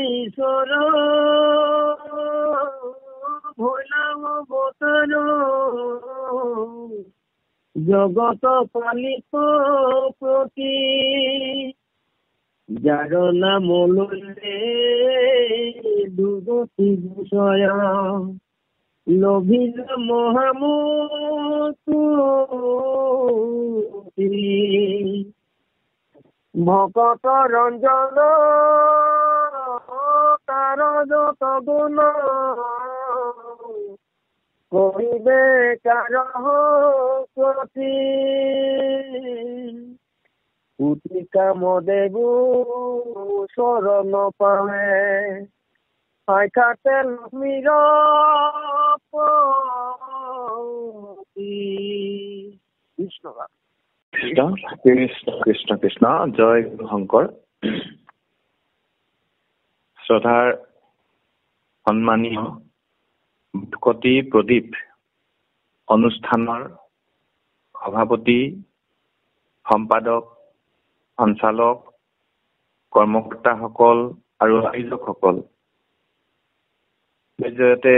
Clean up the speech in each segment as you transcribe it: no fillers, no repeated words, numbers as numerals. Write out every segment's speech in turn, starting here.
ঈশ্বর ভোলাম অবতার জগত পালিত প্রতি যার নাম লইলে দুর্গতি বিষয় লোভিল মহামূর্তি ভকত রঞ্জন তার যত গুণ করিবে কার প্রতি পুতি কাম দেবু শরণ পাবে খাতে লক্ষ্মীর কৃষ্ণ কৃষ্ণ কৃষ্ণ কৃষ্ণ কৃষ্ণ জয় গুরু শংকৰ। শ্ৰদ্ধাৰ সন্মানীয় ভকতি প্ৰদীপ অনুষ্ঠানৰ সভাপতি, সম্পাদক, সঞ্চালক, কৰ্মকৰ্তাসকল আৰু আয়োজকসকল, জৰিয়তে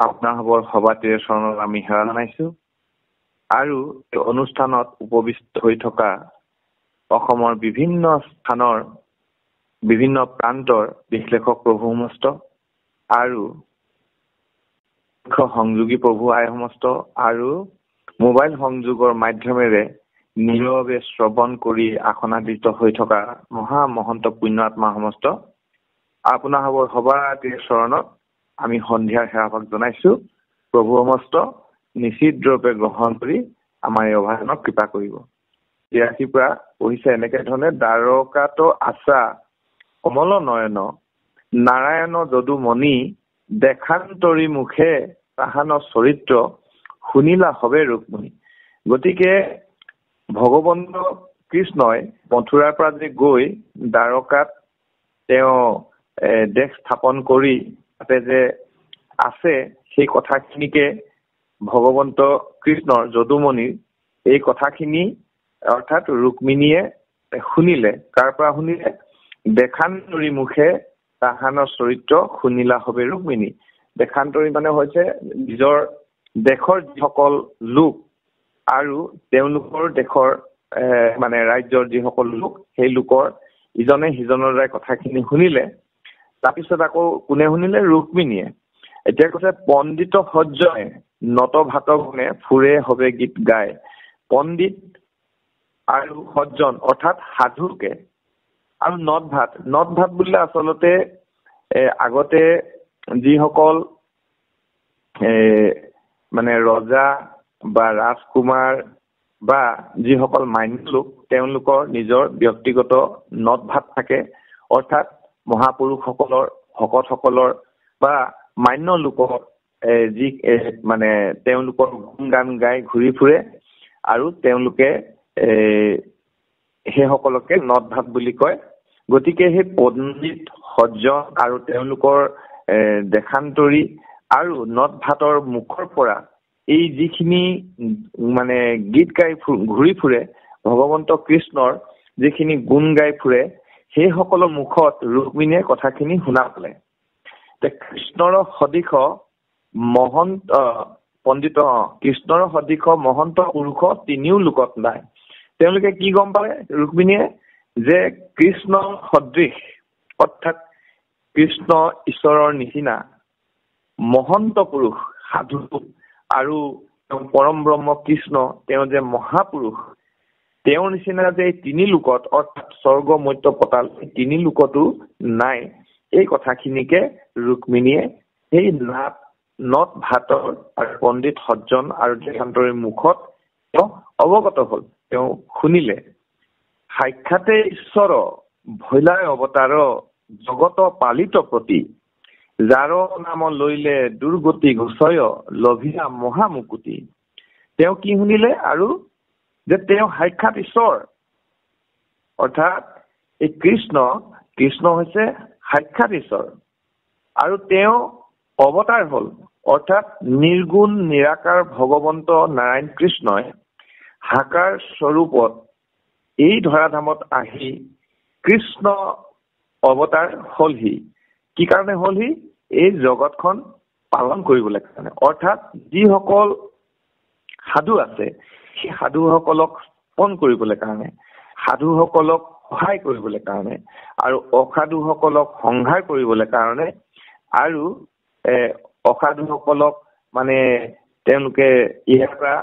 আপোনালোকৰ সভাটিৰ চৰণত আমি সেৱা জনাইছো আৰু এই অনুষ্ঠানত উপবিষ্ট হৈ থকা অসমৰ বিভিন্ন স্থানৰ বিভিন্ন প্ৰান্তৰ বিশ্লেষক প্ৰভু সমস্ত আৰু সংযোগী প্ৰভু আই সমস্ত আৰু মোবাইল সংযোগৰ মাধ্যমেৰে নীৰৱে শ্ৰৱণ কৰি আসনাদিত হৈ থকা মহামহন্ত পুণ্যাত্মা সমস্ত আপোনালোকৰ সভাটিৰ চৰণত আমি সন্ধিয়াৰ সেৱাভাগ জনাইছো। প্ৰভু সমস্ত নিশ্চিত ৰূপে গ্ৰহণ কৰি আমাৰ এই অভাজনক কৃপা কৰিব। ইয়াৰ পৰা পঢ়িছে এনেকে ধৰণে দ্বাৰকাত আছা কমল নয়ন নাৰায়ণ যদুমণি দেখান্তৰী মুখে তাহান চৰিত্ৰ শুনিলা হবে ৰুক্মিণী। গতিকে ভগৱন্ত কৃষ্ণই মথুৰাৰ পৰা যে গৈ দ্বাৰকাত তেওঁ দেশ স্থাপন কৰি তাতে যে আছে সেই কথাখিনিকে ভগৱন্ত কৃষ্ণৰ যদুমণিৰ এই কথাখিনি অৰ্থাৎ ৰুক্মিণীয়ে শুনিলে। কাৰ পৰা শুনিলে? দেখান্তৰী মুখে তাহানৰ চৰিত্ৰ শুনিলা হবে ৰুক্মিণী। দেখান্তৰী মানে হৈছে নিজৰ দেশৰ যিসকল লোক আৰু তেওঁলোকৰ দেশৰ মানে ৰাজ্যৰ যিসকল লোক, সেই লোকৰ ইজনে সিজনৰ দ্বাৰা কথাখিনি শুনিলে। তাৰপিছত আকৌ কোনে শুনিলে? ৰুক্মিণীয়ে। এতিয়া কৈছে পণ্ডিত সজ্জনে নত ভাত গুণে ফুৰে হবে গীত গায়। পণ্ডিত আৰু সজ্জন অৰ্থাৎ সাধুকে আৰু নদ ভাত বুলিলে আচলতে আগতে যিসকল মানে ৰজা বা ৰাজকুমাৰ বা যিসকল মান্য লোক তেওঁলোকৰ নিজৰ ব্যক্তিগত নদ ভাত থাকে, অৰ্থাৎ মহাপুৰুষসকলৰ ভকতসকলৰ বা মান্য লোকৰ যি মানে তেওঁলোকৰ গুণ গান গাই ঘূৰি ফুৰে আৰু তেওঁলোকে সেইসকলকে নদ ভাত বুলি কয়। গতিকে সেই পণ্ডিত সজ্জন আৰু তেওঁলোকৰ দেখান্তৰী আৰু নদ ভাতৰ মুখৰ পৰা এই যিখিনি মানে গীত গাই ঘূৰি ফুৰে, ভগৱন্ত কৃষ্ণৰ যিখিনি গুণ গাই ফুৰে, সেই সকলৰ মুখত ৰুক্মিণীয়ে কথাখিনি শুনা পালে। কৃষ্ণৰ সদৃশ মহন্ত পণ্ডিত কৃষ্ণৰ সদৃশ মহন্ত পুৰুষ তিনিও লোকত নাই। তেওঁলোকে কি গম পালে ৰুক্মিণীয়ে? যে কৃষ্ণ সদৃশ অৰ্থাৎ কৃষ্ণ ঈশ্বৰৰ নিচিনা মহন্ত পুৰুষ সাধু আৰু পৰম ব্ৰহ্ম কৃষ্ণ তেওঁ যে মহাপুৰুষ, তেওঁৰ নিচিনা যে তিনি লোকত অৰ্থাৎ স্বৰ্গ মৰ্ত্য পতাল তিনি লোকতো নাই, এই কথাখিনিকে ৰুক্মিণীয়ে সেই নদ ভাতৰ আৰু পণ্ডিত সজ্জন আৰু দেখান্তৰীৰ মুখত তেওঁ অৱগত হল, তেওঁ শুনিলে। সাক্ষাতে ঈশ্বৰ ভৈলাই অৱতাৰ জগত পালিত প্ৰতি যাৰ নাম লৈলে দুৰ্গতি ঘোষয় লভিয়া মহামুকুতি। তেওঁ কি শুনিলে? আৰু যে তেওঁ সাক্ষাৎ ঈশ্বৰ অৰ্থাৎ এই কৃষ্ণ হৈছে সাক্ষাৎ ঈশ্বৰ আৰু তেওঁ অৱতাৰ হল অৰ্থাৎ নিৰ্গুণ নিৰাকাৰ ভগৱন্ত নাৰায়ণ কৃষ্ণই হাকাৰ স্বৰূপত এই ধৰাধামত আহি কৃষ্ণ অৱতাৰ হলহি। কি কাৰণে হ'ল সি এই জগতখন পালন কৰিবলৈ কাৰণে অৰ্থাৎ যিসকল সাধু আছে সেই সাধুসকলক স্থাপন কৰিবলৈ কাৰণে সাধুসকলক সহায় কৰিবলৈ কাৰণে আৰু অসাধুসকলক সংহাৰ কৰিবলৈ কাৰণে আৰু অসাধুসকলক মানে তেওঁলোকে ইয়াৰ পৰা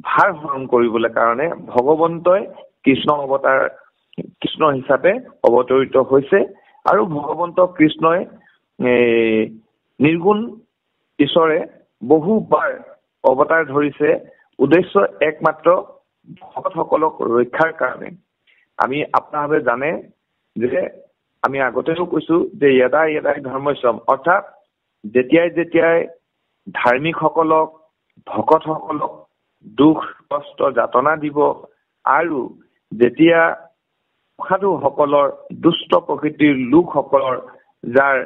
ভাৰ হৰণ কৰিবলৈ কাৰণে ভগৱন্তই কৃষ্ণ হিচাপে অৱতৰিত হৈছে আৰু ভগৱন্ত কৃষ্ণই নিৰ্গুণ ঈশ্বৰে বহুবাৰ অৱতাৰ ধৰিছে উদ্দেশ্য একমাত্ৰ ভকতসকলক ৰক্ষাৰ কাৰণে আমি আপোনালোকে জানে যে আমি আগতেও কৈছো যে ইয়াদাই ধৰ্মস্যম অৰ্থাৎ যেতিয়াই ধাৰ্মিকসকলক ভকতসকলক দুখ কষ্ট যাতনা দিব আৰু যেতিয়া সাধুসকলৰ দুষ্ট প্ৰকৃতিৰ লোকসকলৰ যাৰ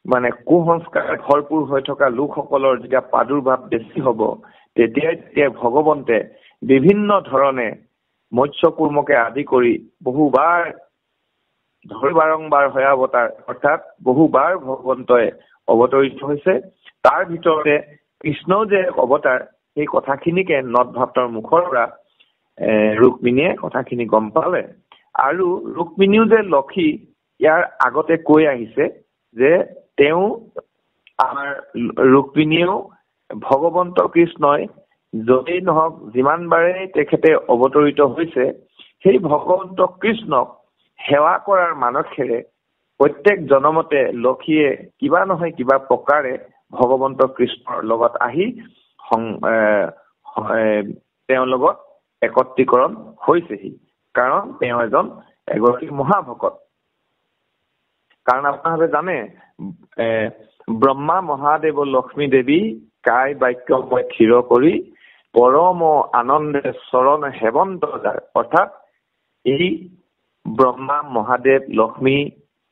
মানে কুসংস্কাৰ ভৰপূৰ হৈ থকা লোকসকলৰ যেতিয়া প্ৰাদুৰ্ভাৱ বেছি হ'ব তেতিয়াই ভগৱন্তে বিভিন্ন ধৰণে মৎস্যকুৰ্মকে আদি কৰি বহুবাৰ বাৰম্বাৰ হয় অৱতাৰ অৰ্থাৎ বহুবাৰ ভগৱন্তই অৱতৰিত হৈছে তাৰ ভিতৰতে কৃষ্ণও যে অৱতাৰ সেই কথাখিনিকে নদ ভাতৰ মুখৰ পৰা ৰুক্মিণীয়ে কথাখিনি গম পালে আৰু ৰুক্মিণীও যে লক্ষী ইয়াৰ আগতে কৈ আহিছে যে তেওঁ আমাৰ ৰুক্মিণীয়েও ভগৱন্ত কৃষ্ণই য'তেই নহওক যিমান বাৰেই তেখেতে অৱতৰিত হৈছে সেই ভগৱন্ত কৃষ্ণক সেৱা কৰাৰ মানসেৰে প্ৰত্যেক জনমতে লক্ষীয়ে কিবা নহয় কিবা প্ৰকাৰে ভগৱন্ত কৃষ্ণৰ লগত আহি তেওঁৰ লগত একত্ৰীকৰণ হৈছেহি কাৰণ তেওঁ এগৰাকী মহাভকত কাৰণ আপোনালোকে জানে ব্ৰহ্মা মহাদেৱ লক্ষ্মী দেৱী কায় বাক্য মই থিৰ কৰি পৰম আনন্দে চৰণ হেমন্ত যাৰ অৰ্থাৎ এই ব্ৰহ্মা মহাদেৱ লক্ষ্মী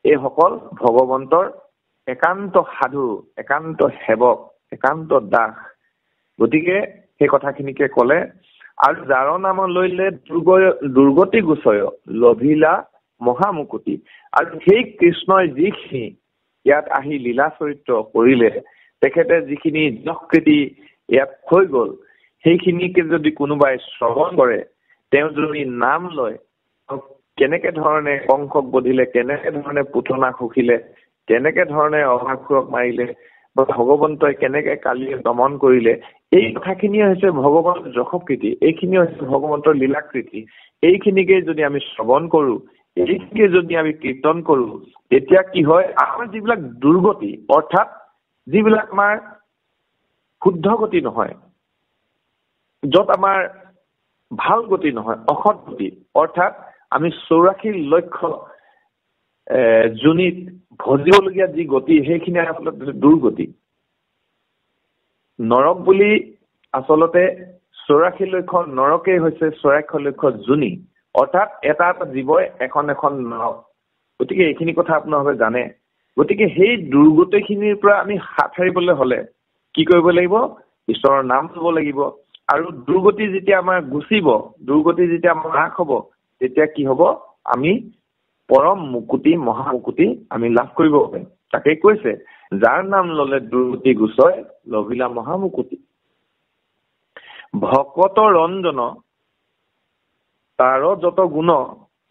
এইসকল ভগৱন্তৰ একান্ত সাধু একান্ত সেৱক একান্ত দাস গতিকে সেই কথাখিনিকে ক'লে আৰু যাৰ নাম লৈলে দুৰ্গতি গোচয় লভিলা মহামুকুতি আৰু সেই কৃষ্ণই যিখিনি ইয়াত আহি লীলা চৰিত্ৰ কৰিলে তেখেতে যিখিনি যকৃতি ইয়াত হৈ গ'ল সেইখিনিকে যদি কোনোবাই শ্ৰৱণ কৰে তেওঁ যদি নাম লয় কেনেকে ধৰণে কংসক বধিলে কেনেকে ধৰণে পুতনাক সুখিলে কেনেকে ধৰণে অভাসুৰক মাৰিলে বা ভগৱন্তই কেনেকে কালিয়ে দমন কৰিলে এই কথাখিনিয়ে হৈছে ভগৱন্তৰ যশকৃতি এইখিনি হৈছে ভগৱন্তৰ লীলাকৃতি এইখিনিকে যদি আমি শ্ৰৱণ কৰো এইখিনিকে যদি আমি কীৰ্তন কৰো তেতিয়া কি হয় আমাৰ যিবিলাক দুৰ্গতি অৰ্থাৎ যিবিলাক আমাৰ শুদ্ধ গতি নহয় য'ত আমাৰ ভাল গতি নহয় অসৎ গতি অৰ্থাৎ আমি 84 লক্ষ জুনিত ভজিবলগীয়া যি গতি সেইখিনি আচলতে দুৰ্গতি নৰক বুলি আচলতে 84 লক্ষ নৰকেই হৈছে 84 লক্ষ জুনি অৰ্থাৎ এটা জীৱই এখন নৰক গতিকে এইখিনি কথা আপোনালোকে জানে গতিকে সেই দুৰ্গতিখিনিৰ পৰা আমি হাত সাৰিবলৈ হলে কি কৰিব লাগিব ঈশ্বৰৰ নাম ল'ব লাগিব আৰু দুৰ্গতি যেতিয়া আমাৰ গুচিব দুৰ্গতি যেতিয়া আমাৰ হ্ৰাস হ'ব তেতিয়া কি হ'ব আমি পৰম মুকুতি মহামুকুতি আমি লাভ কৰিব পাৰিম তাকে কৈছে যাৰ নাম ললে দুৰ্গতি গুচয় লভিলা মহামুকুতি ভকত ৰঞ্জন তাৰ যত গুণ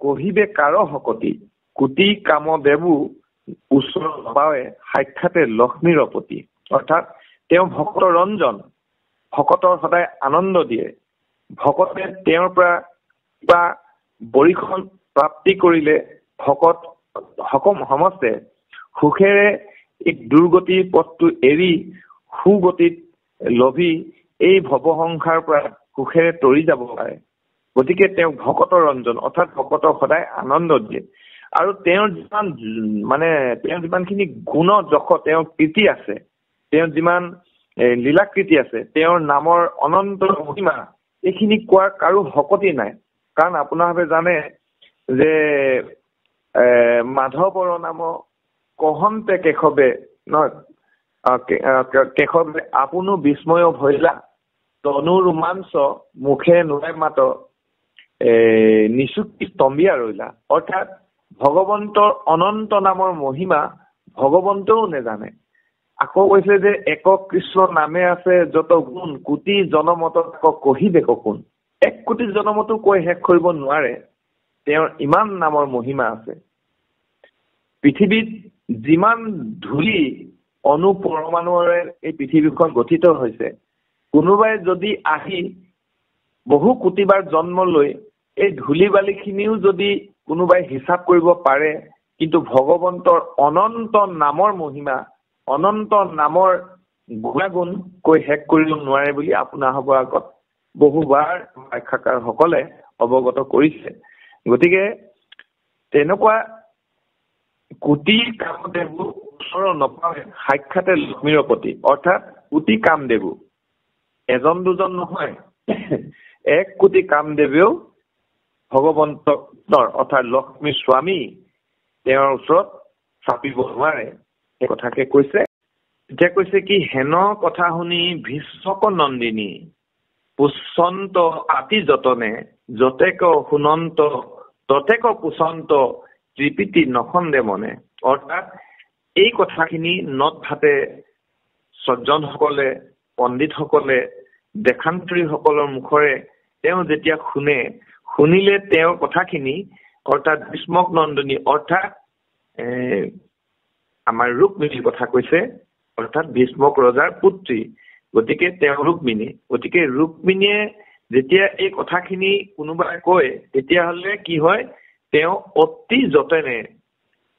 কহিবে কাৰ শকতি কুটি কাম দেৱো ওচৰ পাৱে সাক্ষাতে লক্ষ্মীৰ প্ৰতি অৰ্থাৎ তেওঁ ভকত ৰঞ্জন ভকতৰ সদায় আনন্দ দিয়ে ভকতে তেওঁৰ পৰা কিবা বৰিখন প্ৰাপ্তি কৰিলে ভকত সমস্তে সুখেৰে এই দুৰ্গতিৰ পথটো এৰি সুগতিত লভি এই ভৱসংসাৰ পৰা সুখেৰে তৰি যাব পাৰে গতিকে তেওঁ ভকতৰ ৰঞ্জন অৰ্থাৎ ভকতক সদায় আনন্দ দিয়ে আৰু তেওঁৰ যিমানখিনি গুণ যশ তেওঁৰ কীৰ্তি আছে তেওঁৰ যিমান লীলাকৃতি আছে তেওঁৰ নামৰ অনন্ত মহিমা এইখিনি কোৱাৰ কাৰো শকতি নাই কাৰণ আপোনালোকে জানে যে মাধৱৰ নাম কহন্তে কেশৱে কেশৱে আপোনো বিস্ময় ভৈলা তনু ৰোমাঞ্চ মুখে নোলাই মাত নিচুক্তি স্তম্ভিয়া ৰৈলা অৰ্থাৎ ভগৱন্তৰ অনন্ত নামৰ মহিমা ভগৱন্তও নেজানে। আকৌ কৈছে যে একক কৃষ্ণ নামে আছে যত গুণ, কোটি জনমত কহিবে কোন। 1 কোটি জনমতো কৈ শেষ কৰিব নোৱাৰে তেওঁৰ ইমান নামৰ মহিমা আছে। পৃথিৱীত যিমান ধূলি অণু পৰমাণুৰে এই পৃথিৱীখন গঠিত হৈছে, কোনোবাই যদি আহি বহু কোটিবাৰ জন্ম লৈ এই ধূলি বালিখিনিও যদি কোনোবাই হিচাপ কৰিব পাৰে, কিন্তু ভগৱন্তৰ অনন্ত নামৰ মহিমা, অনন্ত নামৰ গুণাগুণ কৈ শেষ কৰিব নোৱাৰে বুলি আপোনালোকৰ আগত বহুবাৰ ব্যাখ্যাকাৰসকলে অৱগত কৰিছে। গতিকে তেনেকুৱা কোটি কামদেৱো ওচৰ নপাৱে সাক্ষাতে লক্ষ্মীৰ প্ৰতি, অৰ্থাৎ কোটি কামদেৱো এজন দুজন নহয়, 1 কোটি কামদেৱেও ভগৱন্তৰ অৰ্থাৎ লক্ষ্মীৰ স্বামী তেওঁৰ ওচৰত চাপিব নোৱাৰে, এই কথাকে কৈছে। এতিয়া কৈছে কি, হেন কথা শুনি ভীষ্মক নন্দিনী পুষ্যন্ত আতি যতনে, যতেক শুনন্ত ততেক পুষন্ত ত্ৰিপিতি নখন্দে মনে। অৰ্থাৎ এই কথাখিনি নদ ভাতে সজ্জনসকলে, পণ্ডিতসকলে, দেশান্তৰীসকলৰ মুখৰে তেওঁ যেতিয়া শুনিলে তেওঁৰ কথাখিনি, অৰ্থাৎ ভীষ্মক নন্দিনী অৰ্থাৎ আমাৰ ৰুক্মিণীৰ কথা কৈছে, অৰ্থাৎ ভীষ্মক ৰজাৰ পুত্ৰী, গতিকে তেওঁ ৰুক্মিণী। গতিকে ৰুক্মিণীয়ে যেতিয়া এই কথাখিনি কোনোবাই কয়, তেতিয়াহ'লে কি হয়, তেওঁ অতি যতনে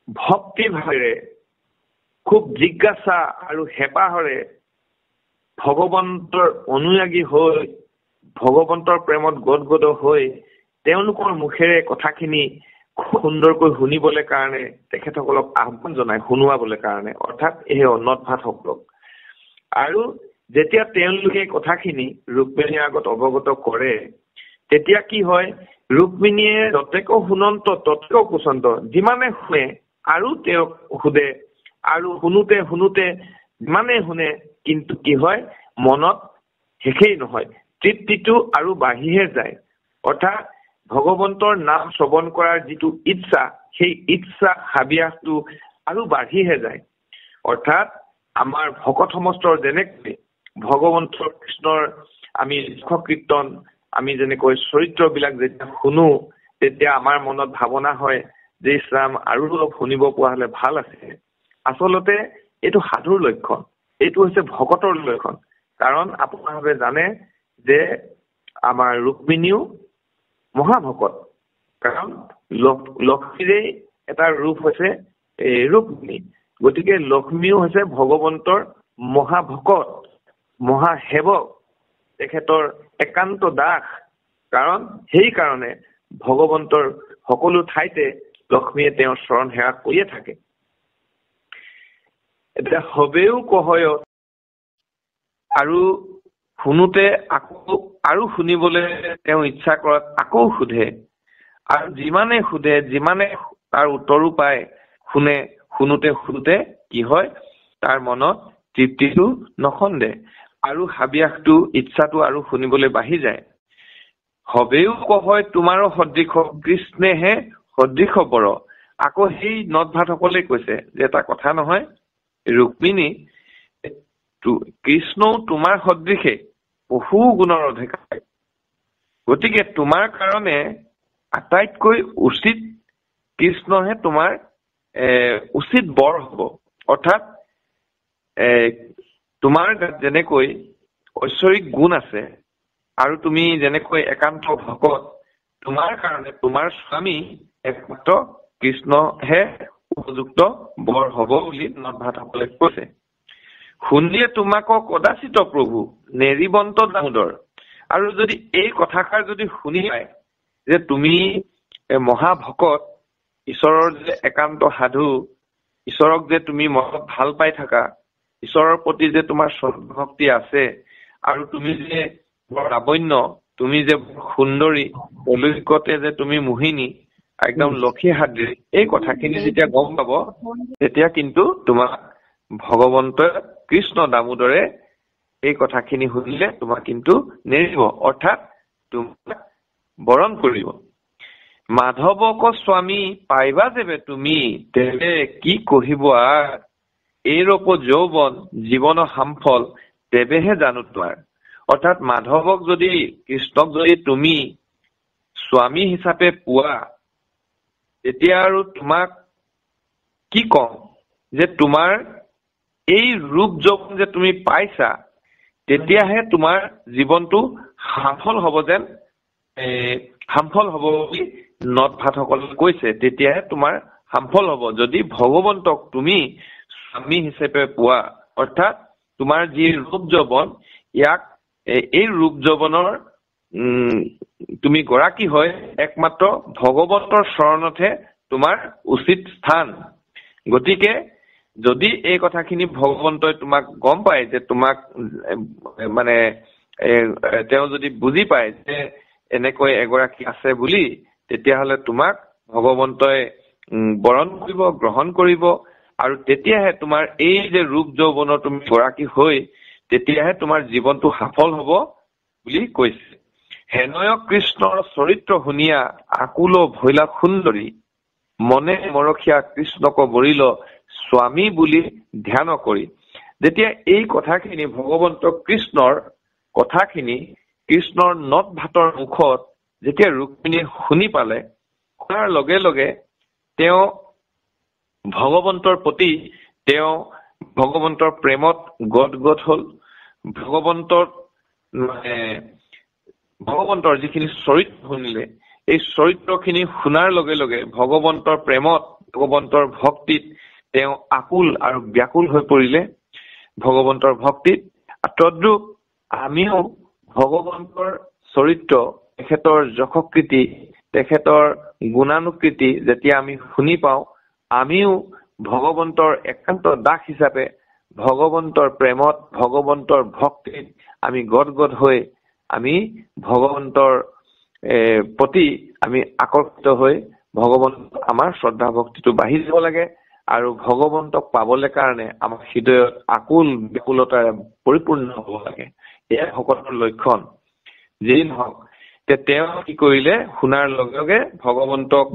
ভক্তি ভাৱেৰে খুব জিজ্ঞাসা আৰু হেঁপাহেৰে ভগৱন্তৰ অনুৰাগী হৈ, ভগৱন্তৰ প্ৰেমত গদগদ হৈ তেওঁলোকৰ মুখেৰে কথাখিনি খুব সুন্দৰকৈ শুনিবলৈ কাৰণে তেখেতসকলক আহ্বান জনায়, শুনোৱাবলৈ কাৰণে, অৰ্থাৎ এই নদ ভাতসকলক। আৰু যেতিয়া তেওঁলোকে কথাখিনি ৰুক্মিণীৰ আগত অৱগত কৰে, তেতিয়া কি হয়, ৰুক্মিণীয়ে যতেক শুনন্ত ততেক কুশন্ত, যিমানে শুনে আৰু তেওঁক সোধে, আৰু শুনোতে শুনোতে যিমানে শুনে, কিন্তু কি হয়, মনত শেষেই নহয়, তৃপ্তিটো আৰু বাঢ়িহে যায়। অৰ্থাৎ ভগৱন্তৰ নাম শ্ৰৱণ কৰাৰ যিটো ইচ্ছা, সেই ইচ্ছা হাবিয়াসটো আৰু বাঢ়িহে যায়। অৰ্থাৎ আমাৰ ভকত সমস্তৰ যেনেকৈ ভগৱন্তৰ কৃষ্ণৰ আমি কীৰ্তন, আমি যেনেকৈ চৰিত্ৰবিলাক যেতিয়া শুনো, তেতিয়া আমাৰ মনত ভাৱনা হয় যে ইছৰাম আৰু অলপ শুনিব পোৱা হলে ভাল আছে। আচলতে এইটো সাধুৰ লক্ষণ, এইটো হৈছে ভকতৰ লক্ষণ। কাৰণ আপোনালোকে জানে যে আমাৰ ৰুক্মিণীও মহাভকত, কাৰণ লক্ষ্মীৰে এটা ৰূপ হৈছে এই ৰুক্মিণী। গতিকে লক্ষ্মীও হৈছে ভগৱন্তৰ মহাভকত, মহাসেৱক, তেখেতৰ একান্ত দাস। কাৰণ সেইকাৰণে ভগৱন্তৰ সকলো ঠাইতে লক্ষ্মীয়ে তেওঁৰ চৰণ সেৱা কৰিয়ে থাকে। এতিয়া হবেও কহয়, আৰু শুনোতে আকৌ আৰু শুনিবলৈ তেওঁ ইচ্ছা কৰাত আকৌ সোধে, আৰু যিমানে সোধে, যিমানে তাৰ উত্তৰো পায়, শুনোতে শুনোতে কি হয়, তাৰ মনত তৃপ্তিটো নখন্দে, আৰু হাবিয়াসটো, ইচ্ছাটো আৰু শুনিবলৈ বাঢ়ি যায়। হবেও কহয় তোমাৰো সদৃশ, কৃষ্ণেহে সদৃশ বৰ। আকৌ সেই নদ ভাতসকলে কৈছে যে এটা কথা নহয়, ৰুক্মিণী, কৃষ্ণও তোমাৰ সদৃশে, বহু গুণৰ অধিকাৰী। গতিকে তোমাৰ কাৰণে আটাইতকৈ উচিত কৃষ্ণহে তোমাৰ উচিত বৰ হব। অৰ্থাৎ তোমাৰ গাত যেনেকৈ ঐশ্বৰিক গুণ আছে, আৰু তুমি যেনেকৈ একান্ত ভকত, তোমাৰ কাৰণে তোমাৰ স্বামী একমাত্ৰ কৃষ্ণহে উপযুক্ত বৰ হব বুলি নদ ভাতসকলে কৈছে। শুনিলে তোমাকক কদাচিত প্ৰভু নেৰিবন্ত দামোদৰ। আৰু যদি এই কথাষাৰ যদি শুনি পায় যে তুমি মহাভকত, ঈশ্বৰৰ যে একান্ত সাধু, ঈশ্বৰক যে তুমি মনত ভাল পাই থাকা, ঈশ্বৰৰ প্ৰতি যে তোমাৰ ভক্তি আছে, আৰু তুমি যে বৰ লাৱণ্য, তুমি যে সুন্দৰী, অলৌকিকতে যে তুমি মোহিনী, একদম লক্ষী সাদৃশ, এই কথাখিনি যেতিয়া গম পাব, তেতিয়া কিন্তু তোমাক ভগৱন্তই কৃষ্ণ দামোদৰে এই কথাখিনি শুনিলে তোমাক কিন্তু নেৰিব, অৰ্থাৎ তোমাক বৰণ কৰিব। মাধৱক স্বামী পাইবা যেবে তুমি তেবে কি কহিব আৰ এইৰূপ যৌবন জীবন হামফল তেবেহে জানো তোমাৰ। অৰ্থাৎ মাধৱক যদি কৃষ্ণক যদি তুমি স্বামী হিচাপে পোৱা তেতিয়া আৰু তোমাক কি কম যে তোমাৰ এই ৰূপ যৌবন যে তুমি পাইছা তেতিয়াহে তোমাৰ জীৱনটো সফল হ'ব যেন সফল হ'ব বুলি নট ভাতসকলে কৈছে। তেতিয়াহে তোমাৰ সফল হ'ব যদি ভগৱন্তক তুমি স্বামী হিচাপে পোৱা। অৰ্থাৎ তোমাৰ যি ৰূপ যৌবন ইয়াক এই ৰূপ যৌবনৰ তুমি গৰাকী হয় একমাত্ৰ ভগৱন্তৰ চৰণতহে তোমাৰ উচিত স্থান। গতিকে যদি এই কথাখিনি ভগৱন্তই তোমাক গম পায় যে তোমাক মানে তেওঁ যদি বুজি পায় যে এনেকৈ এগৰাকী আছে বুলি তেতিয়াহ'লে তোমাক ভগৱন্তই বৰণ কৰিব, গ্ৰহণ কৰিব আৰু তেতিয়াহে তোমাৰ এই যে ৰূপ যৌৱনৰ তুমি গৰাকী হৈ তেতিয়াহে তোমাৰ জীৱনটো সফল হ'ব বুলি কৈছে। হেনয় কৃষ্ণৰ চৰিত্ৰ শুনিয়া আকুল ভৈলা সুন্দৰী মনে মৰখীয়া কৃষ্ণক বৰিল স্বামী বুলি ধ্যান কৰি। যেতিয়া এই কথাখিনি ভগৱন্ত কৃষ্ণৰ কথাখিনি কৃষ্ণৰ নট ভাতৰ মুখত যেতিয়া ৰুক্মিণীয়ে শুনি পালে, শুনাৰ লগে লগে তেওঁ ভগৱন্তৰ প্ৰতি তেওঁ ভগৱন্তৰ প্ৰেমত গদগদ হ'ল। ভগৱন্তৰ যিখিনি চৰিত্ৰ শুনিলে এই চৰিত্ৰখিনি শুনাৰ লগে লগে ভগৱন্তৰ প্ৰেমত ভগৱন্তৰ ভক্তিত তেওঁ আকুল আৰু ব্যাকুল হৈ পৰিলে। ভগৱন্তৰ ভক্তিত তদ্ৰূপ আমিও ভগৱন্তৰ চৰিত্ৰ তেখেতৰ যশকৃতি তেখেতৰ গুণানুকৃতি যেতিয়া আমি শুনি পাওঁ আমিও ভগৱন্তৰ একান্ত দাস হিচাপে ভগৱন্তৰ প্ৰেমত ভগৱন্তৰ ভক্তিত আমি গদগদ হৈ আমি ভগৱন্তৰ প্ৰতি আমি আকৰ্ষিত হৈ ভগৱন্ত আমাৰ শ্ৰদ্ধা ভক্তিটো বাঢ়ি যাব লাগে আৰু ভগৱন্তক পাবলৈ কাৰণে আমাৰ হৃদয়ত আকুল ব্যাকুলতাৰে পৰিপূৰ্ণ হ'ব লাগে। এয়া ভকতৰ লক্ষণ। যি নহওক তেওঁ কি কৰিলে, শুনাৰ লগে লগে ভগৱন্তক